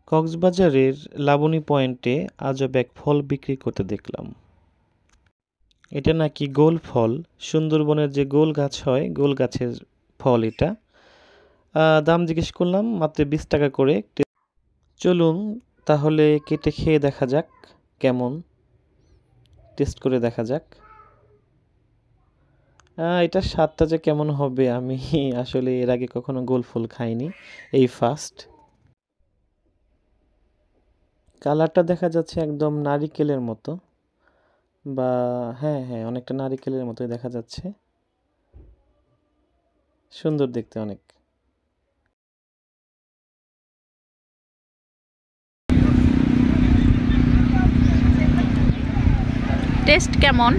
কক্সবাজারের লাবণী পয়েন্টে আজব এক ফল বিক্রি করতে দেখলাম। এটা নাকি গোল ফল, সুন্দরবনের যে গোল গাছ হয় গোল গাছের ফল এটা। দাম জিজ্ঞেস করলাম, মাত্র 20 টাকা করে। চলুন তাহলে কেটে খেয়ে দেখা যাক কেমন, টেস্ট করে দেখা যাক। এটার স্বাদটা যে কেমন হবে, আমি আসলে এর আগে কখনো গোল ফল খাইনি, এই ফার্স্ট। কালারটা দেখা যাচ্ছে একদম নারিকেলের মতো, বা হ্যাঁ হ্যাঁ অনেকটা নারিকেলের মতোই দেখা যাচ্ছে, সুন্দর দেখতে অনেক। টেস্ট কেমন?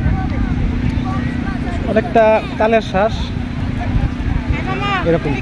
অনেকটা তালের শ্বাস এরকম।